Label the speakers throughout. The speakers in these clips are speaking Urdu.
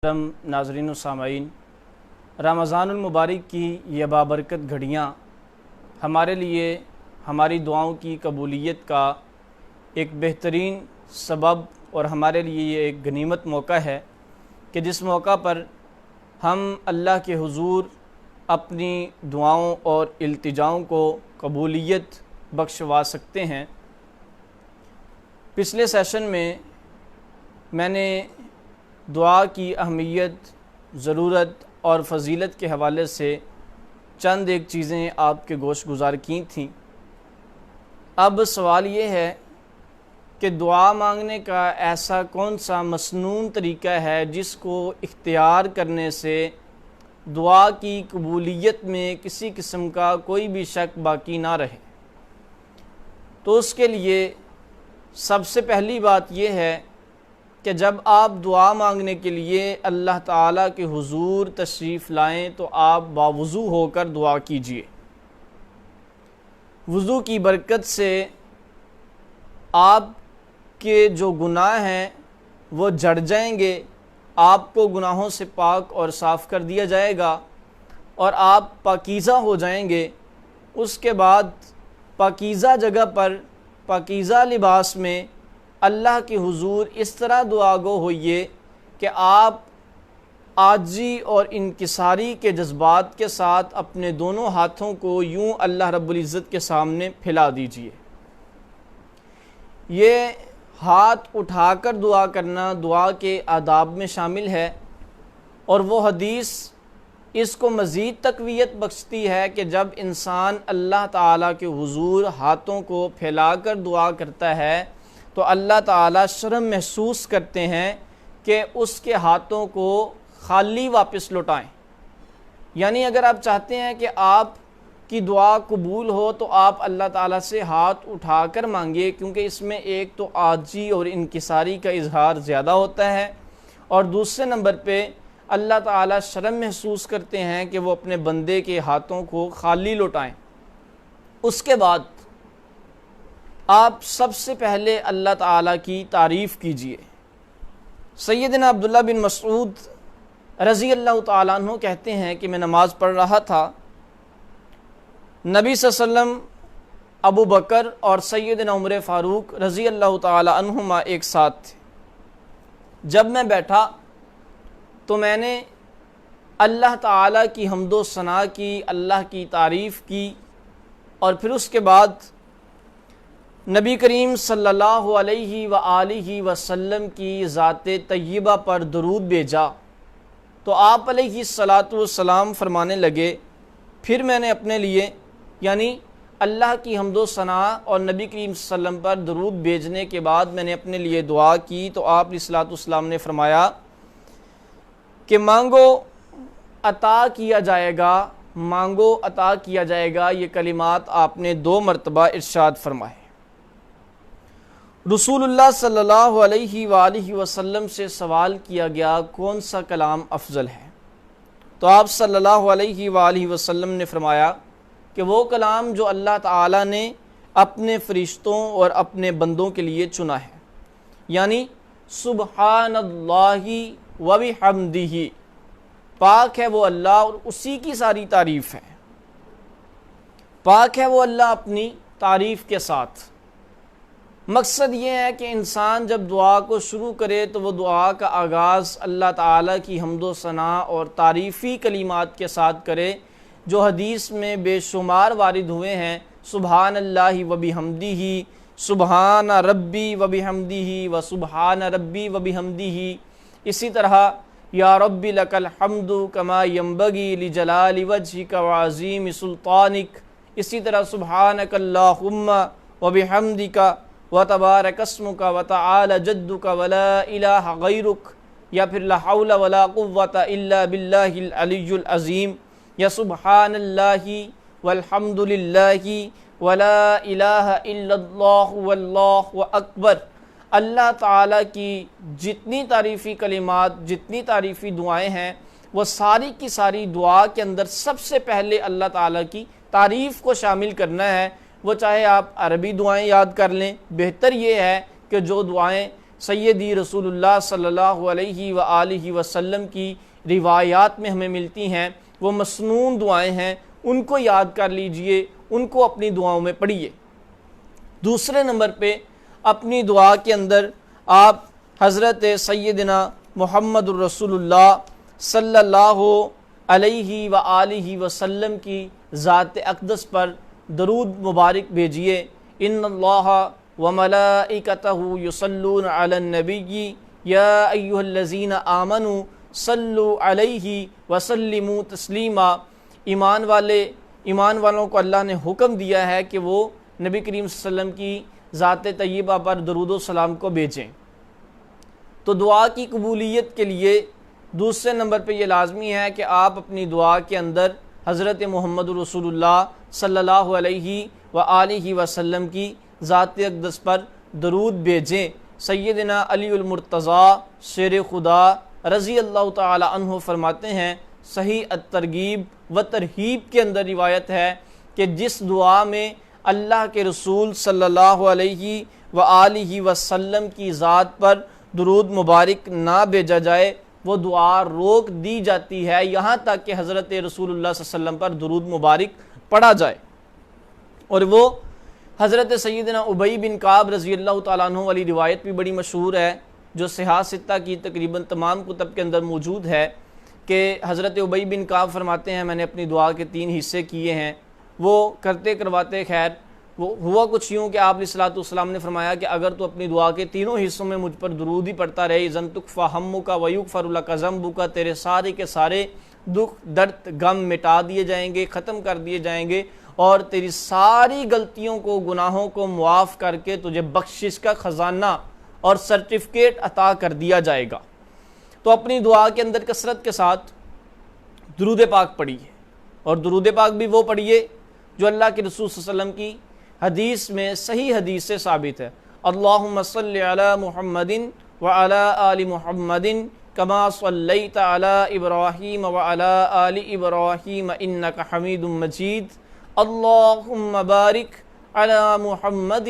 Speaker 1: ناظرین و سامعین، رمضان المبارک کی یہ بابرکت گھڑیاں ہمارے لیے ہماری دعاؤں کی قبولیت کا ایک بہترین سبب اور ہمارے لیے یہ ایک غنیمت موقع ہے کہ جس موقع پر ہم اللہ کے حضور اپنی دعاؤں اور التجاؤں کو قبولیت بخشوا سکتے ہیں۔ پچھلے سیشن میں نے دعا کی اہمیت، ضرورت اور فضیلت کے حوالے سے چند ایک چیزیں آپ کے گوش گزار کی تھیں۔ اب سوال یہ ہے کہ دعا مانگنے کا ایسا کون سا مسنون طریقہ ہے جس کو اختیار کرنے سے دعا کی قبولیت میں کسی قسم کا کوئی بھی شک باقی نہ رہے۔ تو اس کے لیے سب سے پہلی بات یہ ہے کہ جب آپ دعا مانگنے کے لیے اللہ تعالیٰ کے حضور تشریف لائیں تو آپ باوضو ہو کر دعا کیجیے۔ وضو کی برکت سے آپ کے جو گناہ ہیں وہ جھڑ جائیں گے، آپ کو گناہوں سے پاک اور صاف کر دیا جائے گا اور آپ پاکیزہ ہو جائیں گے۔ اس کے بعد پاکیزہ جگہ پر پاکیزہ لباس میں اللہ کے حضور اس طرح دعا گو ہوئیے کہ آپ عاجزی اور انکساری کے جذبات کے ساتھ اپنے دونوں ہاتھوں کو یوں اللہ رب العزت کے سامنے پھیلا دیجیے۔ یہ ہاتھ اٹھا کر دعا کرنا دعا کے آداب میں شامل ہے، اور وہ حدیث اس کو مزید تقویت بخشتی ہے کہ جب انسان اللہ تعالیٰ کے حضور ہاتھوں کو پھیلا کر دعا کرتا ہے تو اللہ تعالیٰ شرم محسوس کرتے ہیں کہ اس کے ہاتھوں کو خالی واپس لوٹائیں۔ یعنی اگر آپ چاہتے ہیں کہ آپ کی دعا قبول ہو تو آپ اللہ تعالیٰ سے ہاتھ اٹھا کر مانگیے، کیونکہ اس میں ایک تو عاجزی اور انکساری کا اظہار زیادہ ہوتا ہے، اور دوسرے نمبر پہ اللہ تعالیٰ شرم محسوس کرتے ہیں کہ وہ اپنے بندے کے ہاتھوں کو خالی لوٹائیں۔ اس کے بعد آپ سب سے پہلے اللہ تعالیٰ کی تعریف کیجیے۔ سیدنا عبداللہ بن مسعود رضی اللہ تعالیٰ عنہ کہتے ہیں کہ میں نماز پڑھ رہا تھا، نبی صلی اللہ علیہ وسلم، ابو بکر اور سیدنا عمر فاروق رضی اللہ تعالیٰ عنہما ایک ساتھ تھے۔ جب میں بیٹھا تو میں نے اللہ تعالیٰ کی حمد و ثنا کی، اللہ کی تعریف کی، اور پھر اس کے بعد نبی کریم صلی اللہ علیہ وآلہ وسلم کی ذات طیبہ پر درود بھیجا تو آپ علیہ الصلاۃ والسلام فرمانے لگے، پھر میں نے اپنے لیے یعنی اللہ کی حمد و ثنا اور نبی کریم صلی اللہ علیہ وسلم پر درود بھیجنے کے بعد میں نے اپنے لیے دعا کی تو آپ علیہ الصلاۃ والسلام نے فرمایا کہ مانگو عطا کیا جائے گا، مانگو عطا کیا جائے گا۔ یہ کلمات آپ نے 2 مرتبہ ارشاد فرمائے۔ رسول اللہ صلی اللہ علیہ وآلہ وسلم سے سوال کیا گیا کون سا کلام افضل ہے، تو آپ صلی اللہ علیہ وآلہ وسلم نے فرمایا کہ وہ کلام جو اللہ تعالیٰ نے اپنے فرشتوں اور اپنے بندوں کے لیے چنا ہے، یعنی سبحان اللہ و بحمدہ، پاک ہے وہ اللہ اور اسی کی ساری تعریف ہے، پاک ہے وہ اللہ اپنی تعریف کے ساتھ۔ مقصد یہ ہے کہ انسان جب دعا کو شروع کرے تو وہ دعا کا آغاز اللہ تعالیٰ کی حمد و ثنا اور تعریفی کلمات کے ساتھ کرے جو حدیث میں بے شمار وارد ہوئے ہیں، سبحان اللہ و بحمدہ، سبحان ربی و بحمدہ و سبحان ربی و بحمدہ، اسی طرح یا رب لک الحمد کما ینبغی لجلال وجہک وعظیم سلطانک، اسی طرح سبحانک اللہم و بحمدک وتبارک اسمک وتعالی جدک ولا الہ غیرک، یا پھر لا حول ولا قوة الا باللہ العلی العظیم، یا سبحان اللہ والحمد للہ ولا الہ الا اللہ واللہ اکبر۔ اللہ تعالیٰ کی جتنی تعریفی کلمات، جتنی تعریفی دعائیں ہیں، وہ ساری کی ساری دعا کے اندر سب سے پہلے اللہ تعالیٰ کی تعریف کو شامل کرنا ہے۔ وہ چاہے آپ عربی دعائیں یاد کر لیں، بہتر یہ ہے کہ جو دعائیں سیدی رسول اللہ صلی اللہ علیہ وآلہ وسلم کی روایات میں ہمیں ملتی ہیں، وہ مسنون دعائیں ہیں، ان کو یاد کر لیجئے، ان کو اپنی دعاؤں میں پڑھیے۔ دوسرے نمبر پہ اپنی دعا کے اندر آپ حضرت سیدنا محمد الرسول اللہ صلی اللہ علیہ وآلہ وسلم کی ذات اقدس پر درود مبارک بھیجیے۔ ان اللہ وملائکتہ یصلون علی النبی یا ایھا الذین آمنوا صلوا علیہ وسلموا تسلیما۔ ایمان والوں کو اللہ نے حکم دیا ہے کہ وہ نبی کریم صلی اللہ علیہ وسلم کی ذات طیبہ پر درود و سلام کو بھیجیں۔ تو دعا کی قبولیت کے لیے دوسرے نمبر پہ یہ لازمی ہے کہ آپ اپنی دعا کے اندر حضرت محمد رسول اللہ صلی اللہ علیہ وآلہ وسلم کی ذات اقدس پر درود بھیجیں۔ سیدنا علی المرتضیٰ شیر خدا رضی اللہ تعالی عنہ فرماتے ہیں، صحیح الترغیب و ترہیب کے اندر روایت ہے کہ جس دعا میں اللہ کے رسول صلی اللہ علیہ وآلہ وسلم کی ذات پر درود مبارک نہ بھیجا جائے وہ دعا روک دی جاتی ہے یہاں تک کہ حضرت رسول اللہ صلی اللہ علیہ وسلم پر درود مبارک پڑھا جائے۔ اور وہ حضرت سیدنا ابی بن کعب رضی اللہ تعالیٰ عنہ والی روایت بھی بڑی مشہور ہے جو صحاح ستہ کی تقریباً تمام کتب کے اندر موجود ہے کہ حضرت ابی بن کعب فرماتے ہیں، میں نے اپنی دعا کے 3 حصے کیے ہیں۔ وہ کرتے کرواتے خیر وہ ہوا کچھ یوں کہ آپ علیہ الصلوۃ والسلام نے فرمایا کہ اگر تو اپنی دعا کے 3 حصوں میں مجھ پر درود ہی پڑھتا رہے، اذن تکفی ہمک ویغفر لک ذنبک، تیرے سارے کے سارے دکھ درد غم مٹا دیے جائیں گے، ختم کر دیے جائیں گے، اور تیری ساری غلطیوں کو گناہوں کو معاف کر کے تجھے بخشش کا خزانہ اور سرٹیفکیٹ عطا کر دیا جائے گا۔ تو اپنی دعا کے اندر کثرت کے ساتھ درود پاک پڑھیے، اور درود پاک بھی وہ پڑھیے جو اللہ کے رسول صلی اللہ علیہ وسلم کی حدیث میں صحیح حدیث سے ثابت ہے۔ اللہم صلی علی محمد وعلی آل محمد کما صلیت علی ابراہیم وعلی آل ابراہیم انک حمید مجید۔ اللہم بارک علی محمد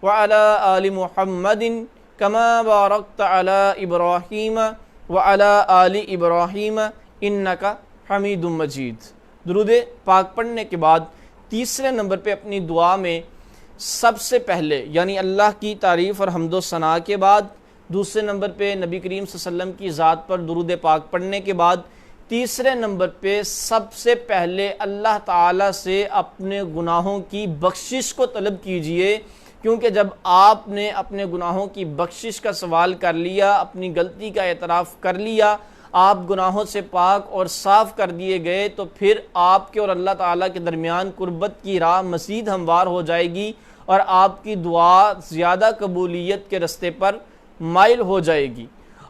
Speaker 1: وعلی آل محمد کما بارکت علی ابراہیم وعلی آل ابراہیم انک حمید مجید۔ درود پاک پڑھنے کے بعد تیسرے نمبر پہ اپنی دعا میں سب سے پہلے یعنی اللہ کی تعریف اور حمد و ثنا کے بعد، دوسرے نمبر پہ نبی کریم صلی اللہ علیہ وسلم کی ذات پر درود پاک پڑھنے کے بعد، تیسرے نمبر پہ سب سے پہلے اللہ تعالیٰ سے اپنے گناہوں کی بخشش کو طلب کیجئے، کیونکہ جب آپ نے اپنے گناہوں کی بخشش کا سوال کر لیا، اپنی غلطی کا اعتراف کر لیا، آپ گناہوں سے پاک اور صاف کر دیے گئے، تو پھر آپ کے اور اللہ تعالیٰ کے درمیان قربت کی راہ مزید ہموار ہو جائے گی اور آپ کی دعا زیادہ قبولیت کے رستے پر مائل ہو جائے گی۔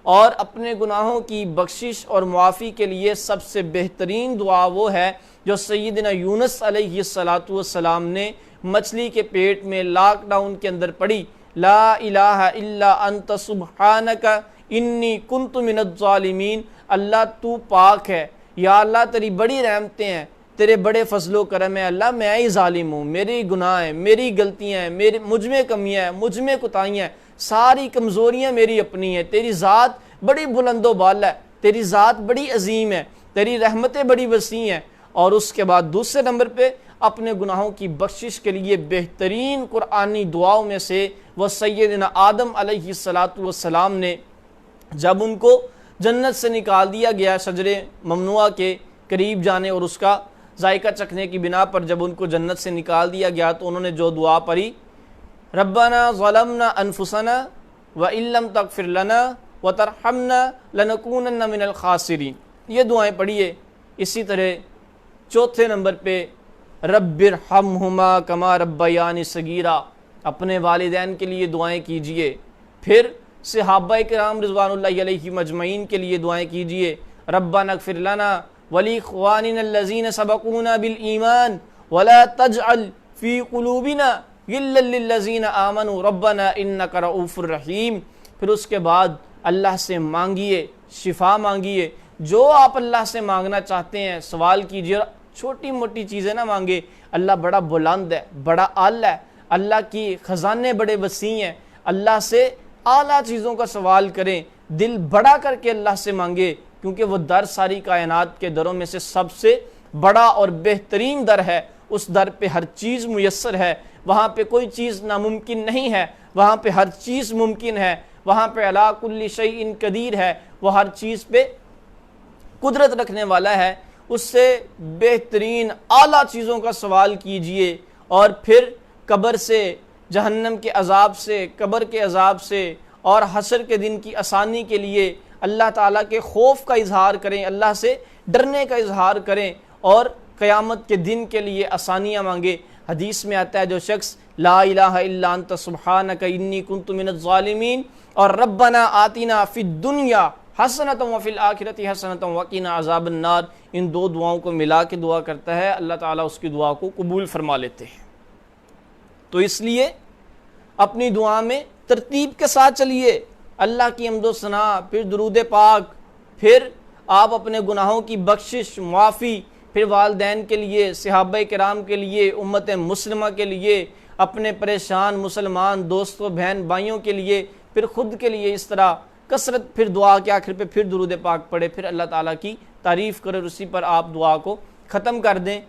Speaker 1: اور اپنے گناہوں کی بخشش اور معافی کے لیے سب سے بہترین دعا وہ ہے جو سیدنا یونس علیہ السلام نے مچھلی کے پیٹ میں لاک ڈاؤن کے اندر پڑھی، لا الہ الا انت سبحانک انی کنت من الظالمین۔ اللہ تو پاک ہے، یا اللہ تیری بڑی رحمتیں ہیں، تیرے بڑے فضل و کرم ہے، اللہ میں ہی ظالم ہوں، میری گناہ ہیں، میری غلطیاں ہیں، مجھ میں کمیاں ہیں، مجھ میں کوتاہیاں ہیں، ساری کمزوریاں میری اپنی ہیں، تیری ذات بڑی بلند و بالا ہے، تیری ذات بڑی عظیم ہے، تیری رحمتیں بڑی وسیع ہیں۔ اور اس کے بعد دوسرے نمبر پہ اپنے گناہوں کی بخشش کے لیے بہترین قرآنی دعاؤں میں سے وہ سیدنا آدم علیہ السلام نے جب ان کو جنت سے نکال دیا گیا شجر ممنوعہ کے قریب جانے اور اس کا ذائقہ چکھنے کی بنا پر جب ان کو جنت سے نکال دیا گیا تو انہوں نے جو دعا پڑھی، ربنا ظلمنا انفسنا وان لم تغفر لنا وترحمنا لنکونن من الخاسرین، یہ دعائیں پڑھیے۔ اسی طرح چوتھے نمبر پہ رب ارحمہما کما ربیانی صغیرا، اپنے والدین کے لیے دعائیں کیجئے۔ پھر صحابہ کرام رضوان اللہ علیہم اجمعین کے لیے دعائیں کیجئے، ربنا اغفر لنا ولاخواننا الذین سبقونا بالایمان ولا تجعل فی قلوبنا غلا للذین آمنوا ربنا انک رؤوف رحیم۔ پھر اس کے بعد اللہ سے مانگیے، شفا مانگیے، جو آپ اللہ سے مانگنا چاہتے ہیں سوال کیجئے، چھوٹی موٹی چیزیں نہ مانگے، اللہ بڑا بلند ہے، بڑا اعلیٰ ہے، اللہ کی خزانے بڑے وسیع ہیں، اللہ سے اعلیٰ چیزوں کا سوال کریں، دل بڑا کر کے اللہ سے مانگے، کیونکہ وہ در ساری کائنات کے دروں میں سے سب سے بڑا اور بہترین در ہے۔ اس در پہ ہر چیز میسر ہے، وہاں پہ کوئی چیز ناممکن نہیں ہے، وہاں پہ ہر چیز ممکن ہے، وہاں پہ علی کل شیء قدیر ہے، وہ ہر چیز پہ قدرت رکھنے والا ہے۔ اس سے بہترین اعلیٰ چیزوں کا سوال کیجئے، اور پھر قبر سے، جہنم کے عذاب سے، قبر کے عذاب سے اور حشر کے دن کی آسانی کے لیے اللہ تعالیٰ کے خوف کا اظہار کریں، اللہ سے ڈرنے کا اظہار کریں، اور قیامت کے دن کے لیے آسانیاں مانگے۔ حدیث میں آتا ہے جو شخص لا الہ الا انت سبحانک انی کنت من الظالمین اور ربنا آتنا فی الدنیا حسنۃ وفی الآخرۃ حسنۃ وقنا عذاب النار، ان دو دعاؤں کو ملا کے دعا کرتا ہے، اللہ تعالیٰ اس کی دعا کو قبول فرما لیتے ہیں۔ تو اس لیے اپنی دعا میں ترتیب کے ساتھ چلیے، اللہ کی حمد و ثنا، پھر درود پاک، پھر آپ اپنے گناہوں کی بخشش، معافی، پھر والدین کے لیے، صحابہ کرام کے لیے، امت مسلمہ کے لیے، اپنے پریشان مسلمان دوستوں بہن بھائیوں کے لیے، پھر خود کے لیے، اس طرح کثرت، پھر دعا کے آخر پہ پھر درود پاک پڑھے، پھر اللہ تعالیٰ کی تعریف کرے، اور اسی پر آپ دعا کو ختم کر دیں۔